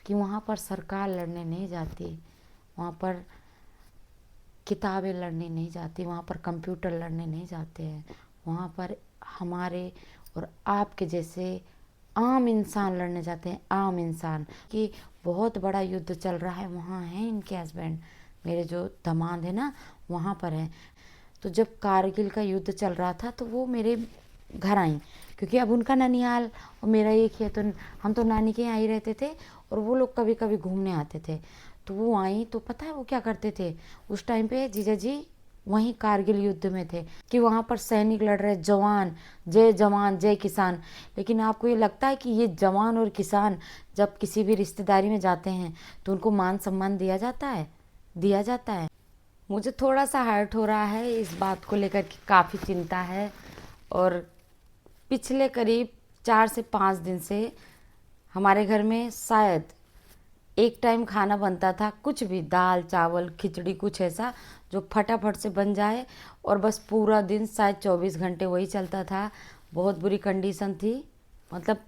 कि वहाँ पर सरकार लड़ने नहीं जाती, वहाँ पर किताबें लड़ने नहीं जाती, वहाँ पर कंप्यूटर लड़ने नहीं जाते हैं। वहाँ पर हमारे और आपके जैसे आम इंसान लड़ने जाते हैं, आम इंसान। कि बहुत बड़ा युद्ध चल रहा है, वहाँ हैं इनके हस्बैंड, मेरे जो दामाद है ना, वहाँ पर हैं। तो जब कारगिल का युद्ध चल रहा था तो वो मेरे घर आई, क्योंकि अब उनका ननिहाल और मेरा एक ही है, तो हम तो नानी के यहाँ ही रहते थे और वो लोग कभी कभी घूमने आते थे। तो वो आई तो पता है वो क्या करते थे उस टाइम पे, जीजा जी वहीं कारगिल युद्ध में थे, कि वहाँ पर सैनिक लड़ रहे, जवान जय किसान। लेकिन आपको ये लगता है कि ये जवान और किसान जब किसी भी रिश्तेदारी में जाते हैं तो उनको मान सम्मान दिया जाता है? दिया जाता है? मुझे थोड़ा सा हर्ट हो रहा है इस बात को लेकर के, काफ़ी चिंता है। और पिछले करीब 4 से 5 दिन से हमारे घर में शायद एक टाइम खाना बनता था, कुछ भी दाल चावल खिचड़ी कुछ ऐसा जो फटाफट से बन जाए, और बस पूरा दिन शायद 24 घंटे वही चलता था। बहुत बुरी कंडीशन थी, मतलब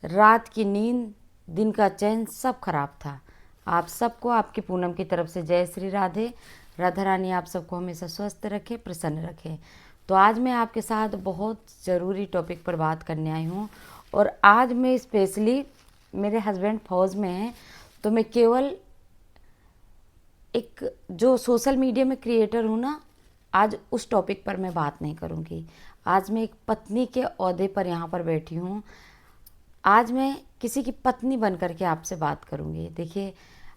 रात की नींद दिन का चैन सब खराब था। आप सबको आपकी पूनम की तरफ से जय श्री राधे। राधा रानी आप सबको हमेशा स्वस्थ रखे, प्रसन्न रखे। तो आज मैं आपके साथ बहुत ज़रूरी टॉपिक पर बात करने आई हूँ। और आज मैं स्पेशली, मेरे हस्बैंड फौज में हैं, तो मैं केवल एक जो सोशल मीडिया में क्रिएटर हूँ ना, आज उस टॉपिक पर मैं बात नहीं करूँगी। आज मैं एक पत्नी के ओहदे पर यहाँ पर बैठी हूँ। आज मैं किसी की पत्नी बन करके आपसे बात करूँगी। देखिए,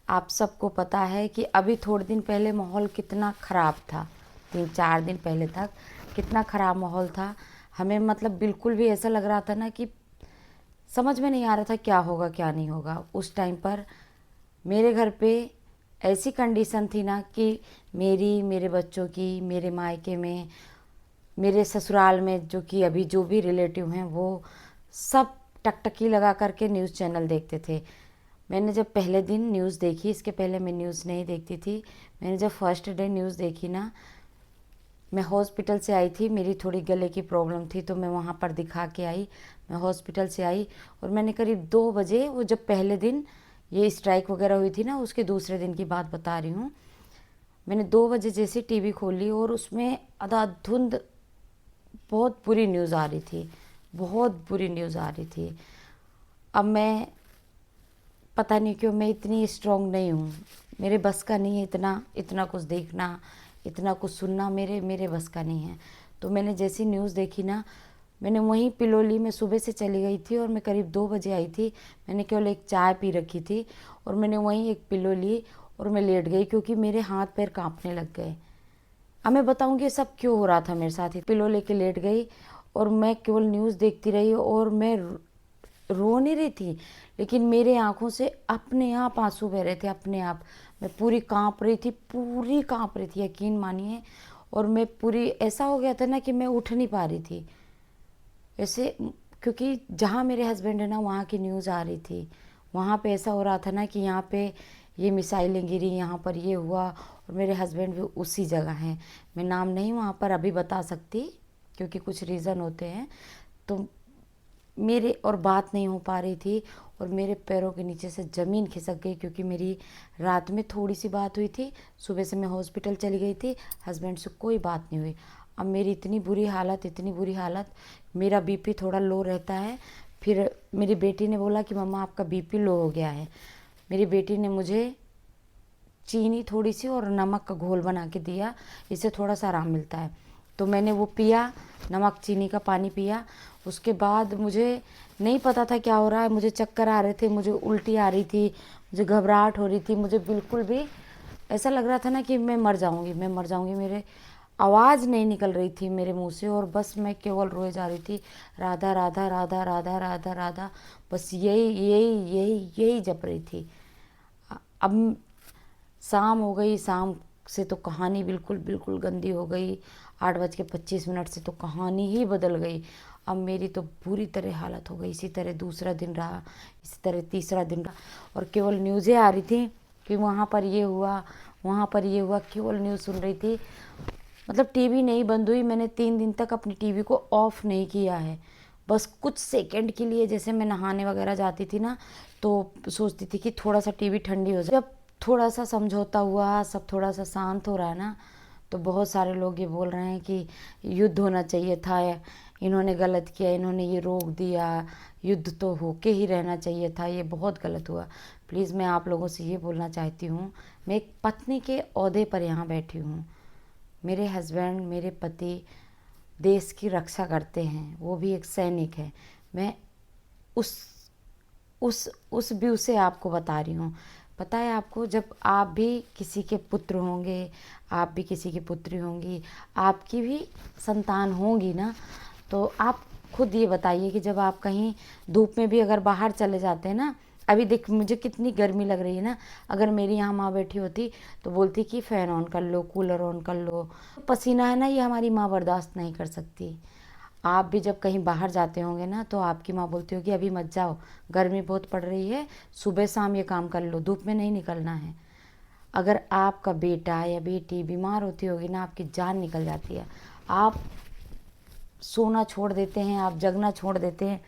आप सबको पता है कि अभी थोड़े दिन पहले माहौल कितना ख़राब था, 3-4 दिन पहले तक कितना ख़राब माहौल था। हमें मतलब बिल्कुल भी ऐसा लग रहा था ना कि समझ में नहीं आ रहा था क्या होगा क्या नहीं होगा। उस टाइम पर मेरे घर पे ऐसी कंडीशन थी ना कि मेरी, मेरे बच्चों की, मेरे मायके में, मेरे ससुराल में जो कि अभी जो भी रिलेटिव हैं वो सब टकटकी लगा करके न्यूज़ चैनल देखते थे। मैंने जब पहले दिन न्यूज़ देखी, इसके पहले मैं न्यूज़ नहीं देखती थी, मैंने जब फर्स्ट डे न्यूज़ देखी ना, मैं हॉस्पिटल से आई थी, मेरी थोड़ी गले की प्रॉब्लम थी तो मैं वहाँ पर दिखा के आई। मैं हॉस्पिटल से आई और मैंने करीब 2 बजे, वो जब पहले दिन ये स्ट्राइक वगैरह हुई थी ना, उसके दूसरे दिन की बात बता रही हूँ। मैंने 2 बजे जैसे टीवी खोली और उसमें अंधाधुंध बहुत बुरी न्यूज़ आ रही थी, बहुत बुरी न्यूज़ आ रही थी। अब मैं, पता नहीं क्यों मैं इतनी स्ट्रांग नहीं हूँ, मेरे बस का नहीं है इतना इतना कुछ देखना, इतना कुछ सुनना, मेरे मेरे बस का नहीं है। तो मैंने जैसी न्यूज़ देखी ना, मैंने वहीं पिलो ली। मैं सुबह से चली गई थी और मैं करीब 2 बजे आई थी। मैंने केवल एक चाय पी रखी थी और मैंने वहीं एक पिलो ली और मैं लेट गई, क्योंकि मेरे हाथ पैर कांपने लग गए। अब मैं बताऊंगी ये सब क्यों हो रहा था मेरे साथ। ही पिलो लेके लेट गई और मैं केवल न्यूज़ देखती रही और मैं रो नहीं रही थी, लेकिन मेरे आंखों से अपने आप आंसू बह रहे थे, अपने आप। मैं पूरी कांप रही थी, पूरी कांप रही थी, यकीन मानिए। और मैं पूरी, ऐसा हो गया था ना कि मैं उठ नहीं पा रही थी ऐसे, क्योंकि जहाँ मेरे हस्बैंड है ना वहाँ की न्यूज़ आ रही थी। वहाँ पे ऐसा हो रहा था ना कि यहाँ पे ये मिसाइलें गिरी, यहाँ पर ये हुआ, और मेरे हस्बैंड भी उसी जगह हैं। मैं नाम नहीं वहाँ पर अभी बता सकती, क्योंकि कुछ रीज़न होते हैं। तो मेरे और बात नहीं हो पा रही थी और मेरे पैरों के नीचे से ज़मीन खिसक गई, क्योंकि मेरी रात में थोड़ी सी बात हुई थी, सुबह से मैं हॉस्पिटल चली गई थी, हस्बैंड से कोई बात नहीं हुई। अब मेरी इतनी बुरी हालत, इतनी बुरी हालत, मेरा बीपी थोड़ा लो रहता है। फिर मेरी बेटी ने बोला कि मम्मा आपका बीपी लो हो गया है। मेरी बेटी ने मुझे चीनी थोड़ी सी और नमक का घोल बना के दिया, इससे थोड़ा सा आराम मिलता है। तो मैंने वो पिया, नमक चीनी का पानी पिया। उसके बाद मुझे नहीं पता था क्या हो रहा है, मुझे चक्कर आ रहे थे, मुझे उल्टी आ रही थी, मुझे घबराहट हो रही थी, मुझे बिल्कुल भी ऐसा लग रहा था ना कि मैं मर जाऊंगी, मैं मर जाऊंगी। मेरे आवाज़ नहीं निकल रही थी मेरे मुंह से और बस मैं केवल रोए जा रही थी, राधा राधा राधा राधा राधा राधा, बस यही यही यही यही जप रही थी। अब शाम हो गई, शाम से तो कहानी बिल्कुल बिल्कुल गंदी हो गई। 8:25 से तो कहानी ही बदल गई। अब मेरी तो बुरी तरह हालत हो गई। इसी तरह दूसरा दिन रहा, इसी तरह तीसरा दिन रहा, और केवल न्यूज़ें आ रही थी कि वहाँ पर ये हुआ, वहाँ पर ये हुआ, केवल न्यूज़ सुन रही थी। मतलब टीवी नहीं बंद हुई, मैंने 3 दिन तक अपनी टीवी को ऑफ नहीं किया है, बस कुछ सेकंड के लिए, जैसे मैं नहाने वगैरह जाती थी ना, तो सोचती थी कि थोड़ा सा टीवी ठंडी हो जाए। जब थोड़ा सा समझौता हुआ, सब थोड़ा सा शांत हो रहा है ना, तो बहुत सारे लोग ये बोल रहे हैं कि युद्ध होना चाहिए था, इन्होंने गलत किया, इन्होंने ये रोक दिया, युद्ध तो होके ही रहना चाहिए था, ये बहुत गलत हुआ। प्लीज़ मैं आप लोगों से ये बोलना चाहती हूँ, मैं एक पत्नी के ओहदे पर यहाँ बैठी हूँ। मेरे हस्बैंड, मेरे पति देश की रक्षा करते हैं, वो भी एक सैनिक है। मैं उस उस व्यू से आपको बता रही हूँ। पता है आपको, जब आप भी किसी के पुत्र होंगे, आप भी किसी की पुत्री होंगी, आपकी भी संतान होंगी ना, तो आप खुद ये बताइए कि जब आप कहीं धूप में भी अगर बाहर चले जाते हैं ना, अभी देख मुझे कितनी गर्मी लग रही है ना, अगर मेरी यहाँ माँ बैठी होती तो बोलती कि फ़ैन ऑन कर लो, कूलर ऑन कर लो। पसीना है ना, ये हमारी माँ बर्दाश्त नहीं कर सकती। आप भी जब कहीं बाहर जाते होंगे ना, तो आपकी माँ बोलती होगी अभी मत जाओ, गर्मी बहुत पड़ रही है, सुबह शाम ये काम कर लो, धूप में नहीं निकलना है। अगर आपका बेटा या बेटी बीमार होती होगी ना, आपकी जान निकल जाती है। आप सोना छोड़ देते हैं, आप जगना छोड़ देते हैं,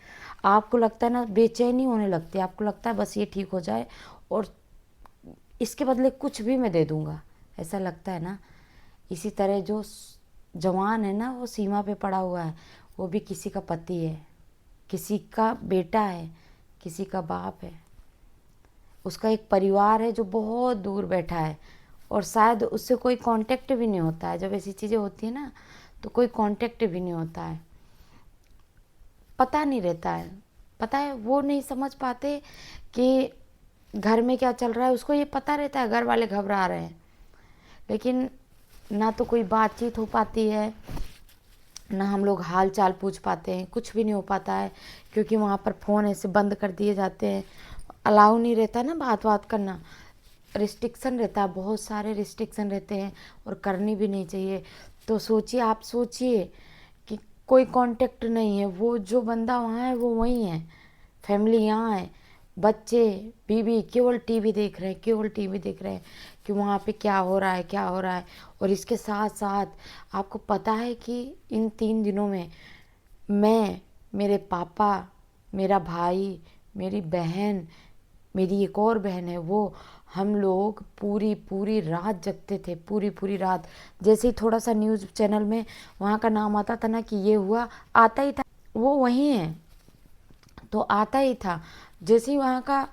आपको लगता है ना, बेचैनी होने लगती है, आपको लगता है बस ये ठीक हो जाए और इसके बदले कुछ भी मैं दे दूँगा, ऐसा लगता है ना। इसी तरह जो जवान है ना, वो सीमा पे पड़ा हुआ है, वो भी किसी का पति है, किसी का बेटा है, किसी का बाप है, उसका एक परिवार है जो बहुत दूर बैठा है और शायद उससे कोई कांटेक्ट भी नहीं होता है। जब ऐसी चीज़ें होती है ना, तो कोई कांटेक्ट भी नहीं होता है, पता नहीं रहता है। पता है, वो नहीं समझ पाते कि घर में क्या चल रहा है। उसको ये पता रहता है घर वाले घबरा रहे हैं, लेकिन ना तो कोई बातचीत हो पाती है, ना हम लोग हाल चाल पूछ पाते हैं, कुछ भी नहीं हो पाता है, क्योंकि वहाँ पर फ़ोन ऐसे बंद कर दिए जाते हैं, अलाउ नहीं रहता ना बात करना, रिस्ट्रिक्शन रहता है, बहुत सारे रिस्ट्रिक्शन रहते हैं और करनी भी नहीं चाहिए। तो सोचिए, आप सोचिए कि कोई कांटेक्ट नहीं है, वो जो बंदा वहाँ है वो वहीं है, फैमिली यहाँ है, बच्चे बीवी केवल टीवी देख रहे हैं, केवल टीवी देख रहे हैं कि वहाँ पे क्या हो रहा है, क्या हो रहा है। और इसके साथ साथ आपको पता है कि इन 3 दिनों में मैं, मेरे पापा, मेरा भाई, मेरी बहन, मेरी एक और बहन है, वो हम लोग पूरी पूरी रात जगते थे, पूरी पूरी रात। जैसे ही थोड़ा सा न्यूज़ चैनल में वहाँ का नाम आता था ना कि ये हुआ, आता ही था, वो वहीं है तो आता ही था। जैसे ही वहाँ का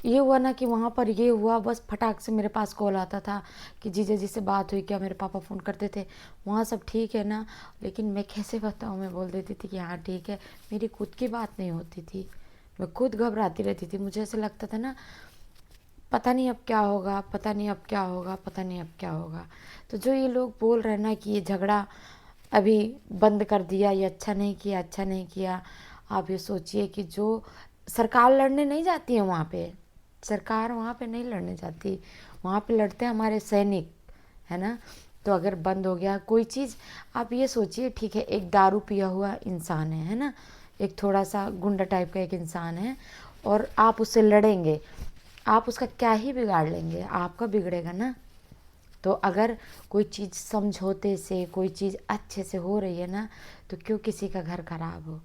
ये हुआ ना कि वहाँ पर ये हुआ, बस फटाक से मेरे पास कॉल आता था कि जीजा जी से बात हुई क्या, मेरे पापा फ़ोन करते थे वहाँ सब ठीक है ना। लेकिन मैं कैसे बताऊँ, मैं बोल देती थी कि हाँ ठीक है, मेरी खुद की बात नहीं होती थी, मैं खुद घबराती रहती थी। मुझे ऐसा लगता था ना, पता नहीं अब क्या होगा, पता नहीं अब क्या होगा, पता नहीं अब क्या होगा। तो जो ये लोग बोल रहे हैं ना कि ये झगड़ा अभी बंद कर दिया, ये अच्छा नहीं किया, अच्छा नहीं किया, आप ये सोचिए कि जो सरकार लड़ने नहीं जाती है वहाँ पे, सरकार वहाँ पे नहीं लड़ने जाती, वहाँ पे लड़ते हैं हमारे सैनिक, है ना। तो अगर बंद हो गया कोई चीज़, आप ये सोचिए, ठीक है, एक दारू पिया हुआ इंसान है ना, एक थोड़ा सा गुंडा टाइप का एक इंसान है, और आप उससे लड़ेंगे, आप उसका क्या ही बिगाड़ लेंगे, आपका बिगड़ेगा ना। तो अगर कोई चीज़ समझौते से, कोई चीज़ अच्छे से हो रही है ना, तो क्यों किसी का घर खराब हो,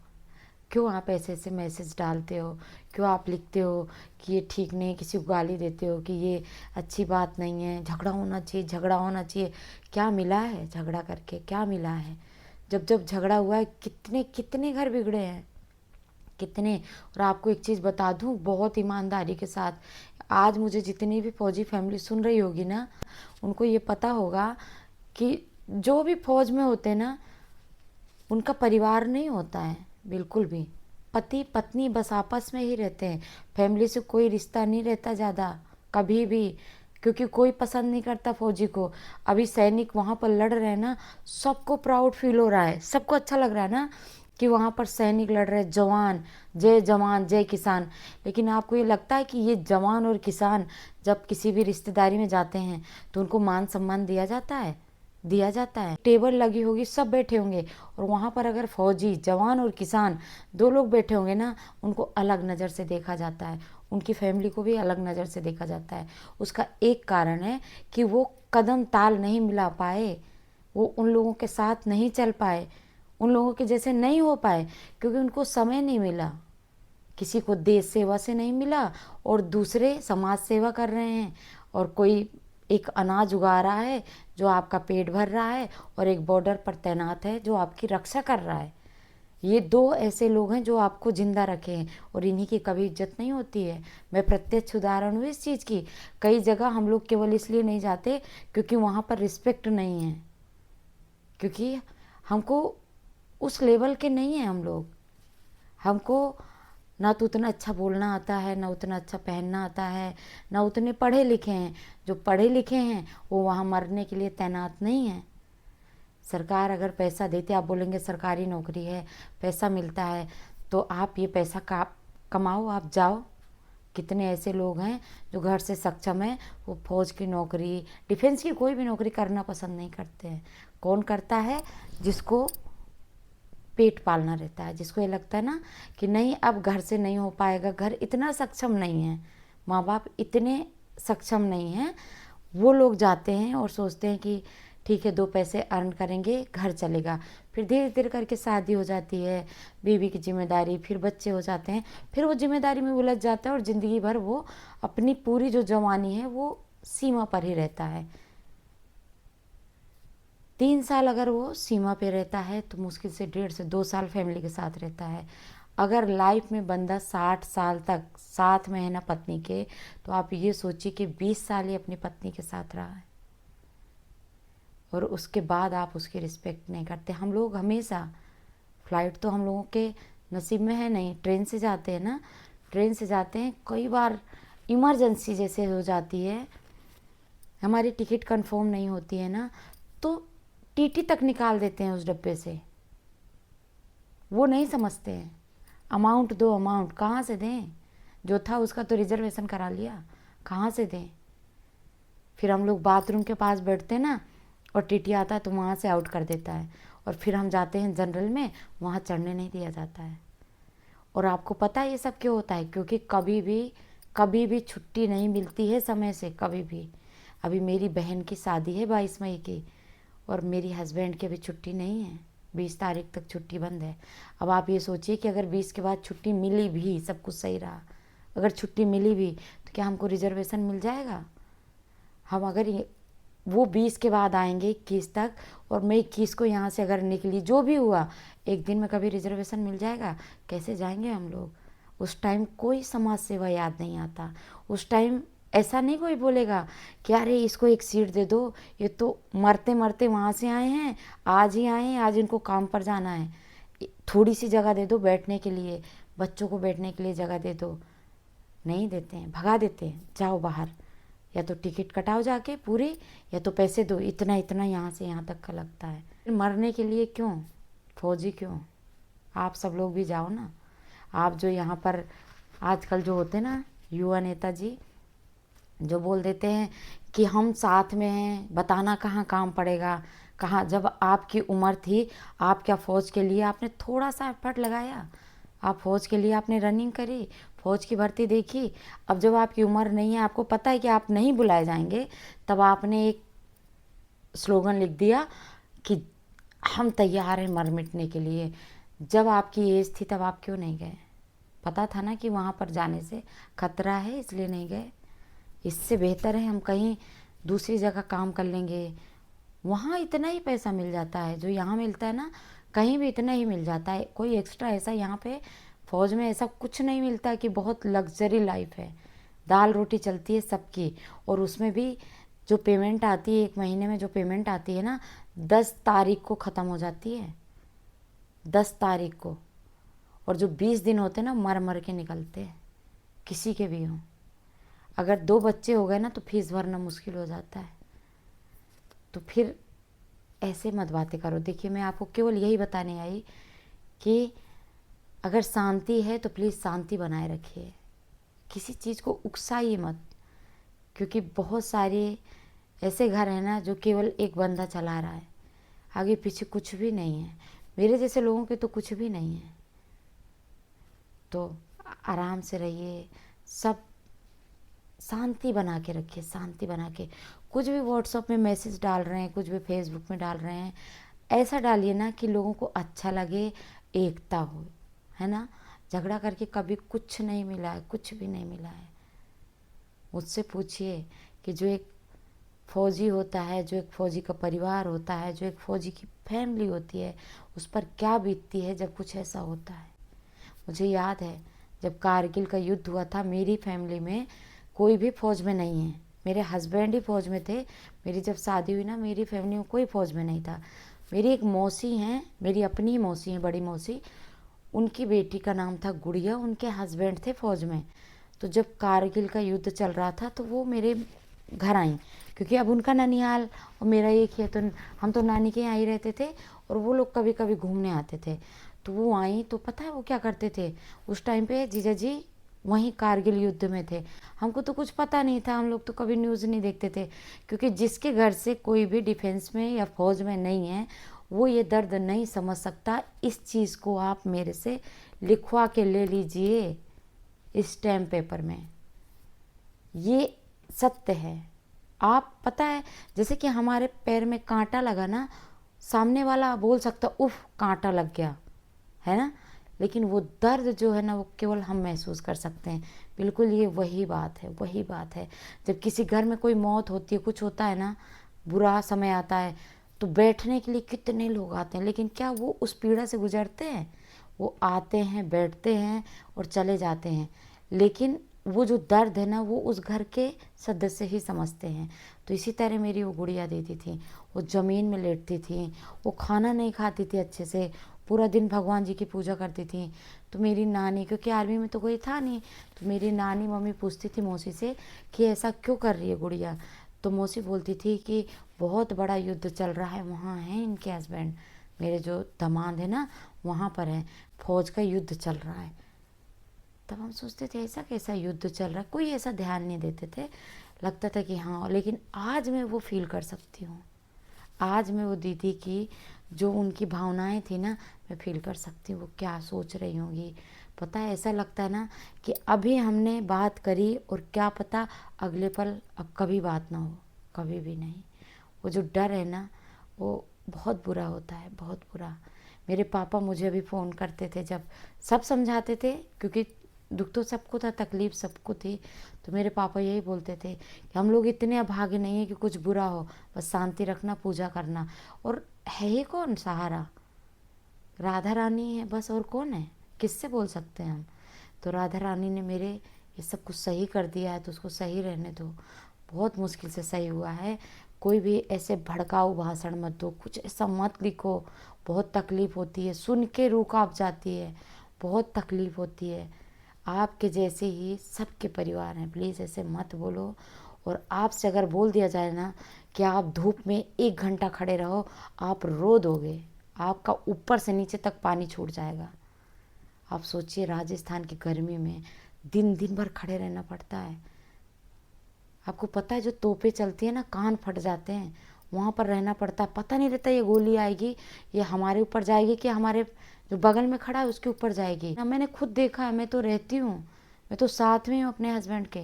क्यों आप ऐसे ऐसे मैसेज डालते हो, क्यों आप लिखते हो कि ये ठीक नहीं, किसी को गाली देते हो कि ये अच्छी बात नहीं है, झगड़ा होना चाहिए, झगड़ा होना चाहिए। क्या मिला है झगड़ा करके, क्या मिला है? जब जब झगड़ा हुआ है, कितने कितने घर बिगड़े हैं, कितने। और आपको एक चीज़ बता दूं बहुत ईमानदारी के साथ, आज मुझे जितनी भी फौजी फैमिली सुन रही होगी ना, उनको ये पता होगा कि जो भी फौज में होते हैं ना, उनका परिवार नहीं होता है बिल्कुल भी, पति पत्नी बस आपस में ही रहते हैं, फैमिली से कोई रिश्ता नहीं रहता ज़्यादा कभी भी, क्योंकि कोई पसंद नहीं करता फौजी को। अभी सैनिक वहाँ पर लड़ रहे हैं ना, सबको प्राउड फील हो रहा है, सबको अच्छा लग रहा है ना कि वहाँ पर सैनिक लड़ रहे हैं, जवान जय किसान। लेकिन आपको ये लगता है कि ये जवान और किसान जब किसी भी रिश्तेदारी में जाते हैं तो उनको मान सम्मान दिया जाता है? दिया जाता है? टेबल लगी होगी, सब बैठे होंगे, और वहाँ पर अगर फौजी जवान और किसान 2 लोग बैठे होंगे ना, उनको अलग नज़र से देखा जाता है, उनकी फैमिली को भी अलग नज़र से देखा जाता है। उसका एक कारण है कि वो कदम ताल नहीं मिला पाए, वो उन लोगों के साथ नहीं चल पाए, उन लोगों के जैसे नहीं हो पाए, क्योंकि उनको समय नहीं मिला, किसी को देश सेवा से नहीं मिला और दूसरे समाज सेवा कर रहे हैं, और कोई एक अनाज उगा रहा है जो आपका पेट भर रहा है, और एक बॉर्डर पर तैनात है जो आपकी रक्षा कर रहा है। ये दो ऐसे लोग हैं जो आपको जिंदा रखे हैं, और इन्हीं की कभी इज्जत नहीं होती है। मैं प्रत्यक्ष उदाहरण हूँ इस चीज़ की। कई जगह हम लोग केवल इसलिए नहीं जाते क्योंकि वहाँ पर रिस्पेक्ट नहीं है, क्योंकि हमको उस लेवल के नहीं हैं हम लोग। हमको ना तो उतना अच्छा बोलना आता है, ना उतना अच्छा पहनना आता है, ना उतने पढ़े लिखे हैं। जो पढ़े लिखे हैं वो वहाँ मरने के लिए तैनात नहीं हैं। सरकार अगर पैसा देती, आप बोलेंगे सरकारी नौकरी है, पैसा मिलता है, तो आप ये पैसा का कमाओ, आप जाओ। कितने ऐसे लोग हैं जो घर से सक्षम हैं, वो फौज की नौकरी, डिफेंस की कोई भी नौकरी करना पसंद नहीं करते हैं। कौन करता है? जिसको पेट पालना रहता है, जिसको ये लगता है ना कि नहीं अब घर से नहीं हो पाएगा, घर इतना सक्षम नहीं है, माँ बाप इतने सक्षम नहीं हैं, वो लोग जाते हैं और सोचते हैं कि ठीक है 2 पैसे अर्न करेंगे घर चलेगा। फिर धीरे धीरे करके शादी हो जाती है, बीवी की जिम्मेदारी, फिर बच्चे हो जाते हैं, फिर वो जिम्मेदारी में उलझ जाता है और ज़िंदगी भर वो अपनी पूरी जो जवानी है वो सीमा पर ही रहता है। 3 साल अगर वो सीमा पे रहता है तो मुश्किल से 1.5 से 2 साल फैमिली के साथ रहता है। अगर लाइफ में बंदा 60 साल तक साथ में है ना पत्नी के, तो आप ये सोचिए कि 20 साल ही अपनी पत्नी के साथ रहा है, और उसके बाद आप उसकी रिस्पेक्ट नहीं करते। हम लोग हमेशा, फ्लाइट तो हम लोगों के नसीब में है नहीं, ट्रेन से जाते हैं ना, ट्रेन से जाते हैं, कई बार इमरजेंसी जैसे हो जाती है, हमारी टिकट कंफर्म नहीं होती है ना, तो टीटी तक निकाल देते हैं उस डब्बे से। वो नहीं समझते हैं, अमाउंट दो, अमाउंट कहाँ से दें, जो था उसका तो रिजर्वेशन करा लिया, कहाँ से दें। फिर हम लोग बाथरूम के पास बैठते हैं ना, और टीटी आता है तो वहाँ से आउट कर देता है, और फिर हम जाते हैं जनरल में, वहाँ चढ़ने नहीं दिया जाता है। और आपको पता है ये सब क्यों होता है? क्योंकि कभी भी छुट्टी नहीं मिलती है समय से, कभी भी। अभी मेरी बहन की शादी है 22 मई की, और मेरी हस्बैंड की अभी छुट्टी नहीं है, 20 तारीख तक छुट्टी बंद है। अब आप ये सोचिए कि अगर 20 के बाद छुट्टी मिली भी, सब कुछ सही रहा, अगर छुट्टी मिली भी तो क्या हमको रिजर्वेशन मिल जाएगा? हम अगर वो 20 के बाद आएंगे 21 तक, और मैं 21 को यहाँ से अगर निकली, जो भी हुआ, एक दिन में कभी रिजर्वेशन मिल जाएगा? कैसे जाएंगे हम लोग? उस टाइम कोई समाज सेवा याद नहीं आता। उस टाइम ऐसा नहीं कोई बोलेगा कि अरे इसको एक सीट दे दो, ये तो मरते मरते वहाँ से आए हैं, आज ही आए हैं, आज इनको काम पर जाना है, थोड़ी सी जगह दे दो बैठने के लिए, बच्चों को बैठने के लिए जगह दे दो। नहीं देते हैं, भगा देते हैं, जाओ बाहर, या तो टिकट कटाओ जाके पूरी, या तो पैसे दो, इतना इतना यहाँ से यहाँ तक का लगता है। मरने के लिए क्यों फौजी क्यों? आप सब लोग भी जाओ ना। आप जो यहाँ पर आजकल जो होते ना युवा नेताजी, जो बोल देते हैं कि हम साथ में हैं, बताना कहाँ काम पड़ेगा, कहाँ। जब आपकी उम्र थी, आप क्या फ़ौज के लिए आपने थोड़ा सा एफर्ट लगाया? आप फ़ौज के लिए आपने रनिंग करी, फ़ौज की भर्ती देखी? अब जब आपकी उम्र नहीं है, आपको पता है कि आप नहीं बुलाए जाएंगे, तब आपने एक स्लोगन लिख दिया कि हम तैयार हैं मर मिटने के लिए। जब आपकी एज थी तब आप क्यों नहीं गए? पता था ना कि वहाँ पर जाने से खतरा है, इसलिए नहीं गए। इससे बेहतर है हम कहीं दूसरी जगह काम कर लेंगे, वहाँ इतना ही पैसा मिल जाता है जो यहाँ मिलता है ना, कहीं भी इतना ही मिल जाता है। कोई एक्स्ट्रा ऐसा यहाँ पे फौज में ऐसा कुछ नहीं मिलता कि बहुत लग्जरी लाइफ है। दाल रोटी चलती है सबकी, और उसमें भी जो पेमेंट आती है, 1 महीने में जो पेमेंट आती है ना, 10 तारीख को ख़त्म हो जाती है, 10 तारीख को। और जो 20 दिन होते हैं ना, मर मर के निकलते हैं, किसी के भी हों। अगर 2 बच्चे हो गए ना तो फीस भरना मुश्किल हो जाता है। तो फिर ऐसे मत बातें करो। देखिए, मैं आपको केवल यही बताने आई कि अगर शांति है तो प्लीज़ शांति बनाए रखिए, किसी चीज़ को उकसाइए मत, क्योंकि बहुत सारे ऐसे घर हैं ना जो केवल एक बंदा चला रहा है, आगे पीछे कुछ भी नहीं है। मेरे जैसे लोगों के तो कुछ भी नहीं है। तो आराम से रहिए, सब शांति बना के रखिए, शांति बना के। कुछ भी व्हाट्सएप में मैसेज डाल रहे हैं, कुछ भी फेसबुक में डाल रहे हैं, ऐसा डालिए ना कि लोगों को अच्छा लगे, एकता हो, है ना। झगड़ा करके कभी कुछ नहीं मिला है, कुछ भी नहीं मिला है। मुझसे पूछिए कि जो एक फौजी होता है, जो एक फौजी का परिवार होता है, जो एक फौजी की फैमिली होती है, उस पर क्या बीतती है जब कुछ ऐसा होता है। मुझे याद है जब कारगिल का युद्ध हुआ था, मेरी फैमिली में कोई भी फौज में नहीं है, मेरे हस्बैंड ही फौज में थे। मेरी जब शादी हुई ना, मेरी फैमिली में कोई फौज में नहीं था। मेरी एक मौसी हैं, मेरी अपनी ही मौसी हैं, बड़ी मौसी, उनकी बेटी का नाम था गुड़िया, उनके हस्बैंड थे फौज में। तो जब कारगिल का युद्ध चल रहा था तो वो मेरे घर आई, क्योंकि अब उनका ननिहाल और मेरा एक ही है, तो हम तो नानी के यहाँ ही रहते थे और वो लोग कभी कभी घूमने आते थे। तो वो आई, तो पता है वो क्या करते थे उस टाइम पे, जीजा जी वहीं कारगिल युद्ध में थे। हमको तो कुछ पता नहीं था, हम लोग तो कभी न्यूज़ नहीं देखते थे, क्योंकि जिसके घर से कोई भी डिफेंस में या फौज में नहीं है वो ये दर्द नहीं समझ सकता। इस चीज़ को आप मेरे से लिखवा के ले लीजिए स्टैम्प पेपर में, ये सत्य है। आप पता है, जैसे कि हमारे पैर में कांटा लगा ना, सामने वाला बोल सकता उफ कांटा लग गया, है ना, लेकिन वो दर्द जो है ना वो केवल हम महसूस कर सकते हैं। बिल्कुल ये वही बात है, वही बात है। जब किसी घर में कोई मौत होती है, कुछ होता है ना, बुरा समय आता है, तो बैठने के लिए कितने लोग आते हैं, लेकिन क्या वो उस पीड़ा से गुजरते हैं? वो आते हैं, बैठते हैं और चले जाते हैं, लेकिन वो जो दर्द है ना वो उस घर के सदस्य ही समझते हैं। तो इसी तरह मेरी वो गुड़िया दीदी थी, वो ज़मीन में लेटती थी, वो खाना नहीं खाती थी अच्छे से, पूरा दिन भगवान जी की पूजा करती थी। तो मेरी नानी, क्योंकि आर्मी में तो कोई था नहीं, तो मेरी नानी मम्मी पूछती थी मौसी से कि ऐसा क्यों कर रही है गुड़िया। तो मौसी बोलती थी कि बहुत बड़ा युद्ध चल रहा है, वहाँ हैं इनके हस्बैंड, मेरे जो दामाद है ना वहाँ पर है, फौज का युद्ध चल रहा है। तब हम सोचते थे ऐसा कैसा युद्ध चल रहा है, कोई ऐसा ध्यान नहीं देते थे, लगता था कि हाँ। लेकिन आज मैं वो फील कर सकती हूँ, आज मैं वो दीदी की जो उनकी भावनाएं थी ना मैं फील कर सकती हूँ, वो क्या सोच रही होंगी। पता है ऐसा लगता है ना कि अभी हमने बात करी और क्या पता अगले पल अब कभी बात ना हो, कभी भी नहीं। वो जो डर है ना वो बहुत बुरा होता है, बहुत बुरा। मेरे पापा मुझे भी फ़ोन करते थे, जब सब समझाते थे, क्योंकि दुख तो सबको था, तकलीफ़ सबको थी, तो मेरे पापा यही बोलते थे कि हम लोग इतने अभागे नहीं हैं कि कुछ बुरा हो, बस शांति रखना, पूजा करना। और है ही कौन सहारा? राधा रानी है बस, और कौन है, किससे बोल सकते हैं हम? तो राधा रानी ने मेरे ये सब कुछ सही कर दिया है, तो उसको सही रहने दो। बहुत मुश्किल से सही हुआ है। कोई भी ऐसे भड़काऊ भाषण मत दो, कुछ ऐसा मत लिखो, बहुत तकलीफ़ होती है, सुन के रूह कांप जाती है, बहुत तकलीफ़ होती है। आपके जैसे ही सबके परिवार हैं, प्लीज़ ऐसे मत बोलो। और आपसे अगर बोल दिया जाए ना कि आप धूप में 1 घंटा खड़े रहो, आप रो दोगे, आपका ऊपर से नीचे तक पानी छूट जाएगा। आप सोचिए राजस्थान की गर्मी में दिन दिन भर खड़े रहना पड़ता है। आपको पता है जो तोपें चलती है ना, कान फट जाते हैं, वहाँ पर रहना पड़ता है। पता नहीं रहता ये गोली आएगी, ये हमारे ऊपर जाएगी कि हमारे जो बगल में खड़ा है उसके ऊपर जाएगी ना। मैंने खुद देखा है, मैं तो रहती हूँ, मैं तो साथ में हूँ अपने हस्बैंड के।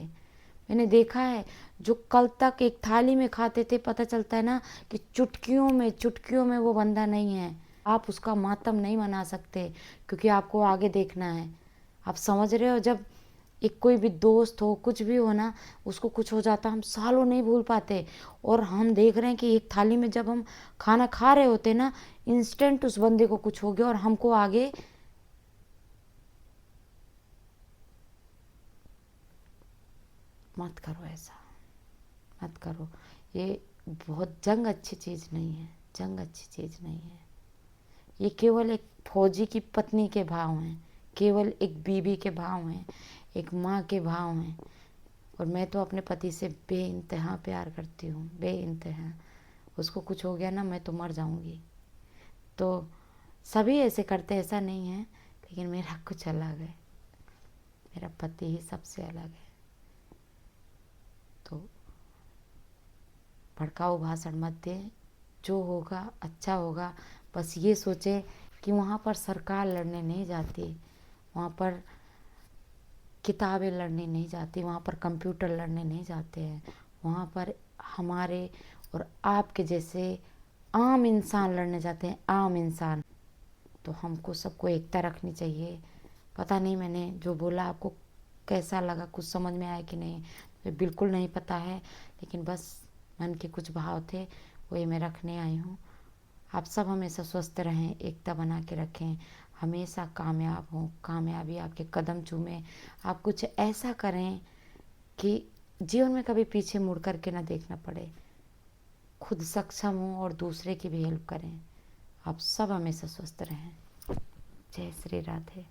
मैंने देखा है जो कल तक एक थाली में खाते थे, पता चलता है ना कि चुटकियों में वो बंदा नहीं है। आप उसका मातम नहीं मना सकते, क्योंकि आपको आगे देखना है। आप समझ रहे हो, जब एक कोई भी दोस्त हो, कुछ भी हो ना, उसको कुछ हो जाता हम सालों नहीं भूल पाते। और हम देख रहे हैं कि एक थाली में जब हम खाना खा रहे होते ना, इंस्टेंट उस बंदे को कुछ हो गया और हमको आगे। मत करो ऐसा, मत करो। ये बहुत जंग अच्छी चीज़ नहीं है, जंग अच्छी चीज़ नहीं है। ये केवल एक फौजी की पत्नी के भाव हैं, केवल एक बीवी के भाव हैं, एक माँ के भाव हैं। और मैं तो अपने पति से बेइंतहा प्यार करती हूँ, बेइंतहा। उसको कुछ हो गया ना मैं तो मर जाऊँगी। तो सभी ऐसे करते, ऐसा नहीं है, लेकिन मेरा कुछ अलग है, मेरा पति ही सबसे अलग है। तो भड़काऊ भाषण मत दे, जो होगा अच्छा होगा। बस ये सोचे कि वहाँ पर सरकार लड़ने नहीं जाती, वहाँ पर किताबें लड़ने नहीं जाती, वहाँ पर कंप्यूटर लड़ने नहीं जाते हैं, वहाँ पर हमारे और आपके जैसे आम इंसान लड़ने जाते हैं, आम इंसान। तो हमको सबको एकता रखनी चाहिए। पता नहीं मैंने जो बोला आपको कैसा लगा, कुछ समझ में आया कि नहीं, मुझे बिल्कुल नहीं पता है, लेकिन बस मन के कुछ भाव थे, वही मैं रखने आई हूँ। आप सब हमेशा स्वस्थ रहें, एकता बना के रखें, हमेशा कामयाब हों, कामयाबी आपके कदम चूमे। आप कुछ ऐसा करें कि जीवन में कभी पीछे मुड़ कर के ना देखना पड़े, खुद सक्षम हों और दूसरे की भी हेल्प करें। आप सब हमेशा स्वस्थ रहें। जय श्री राधे।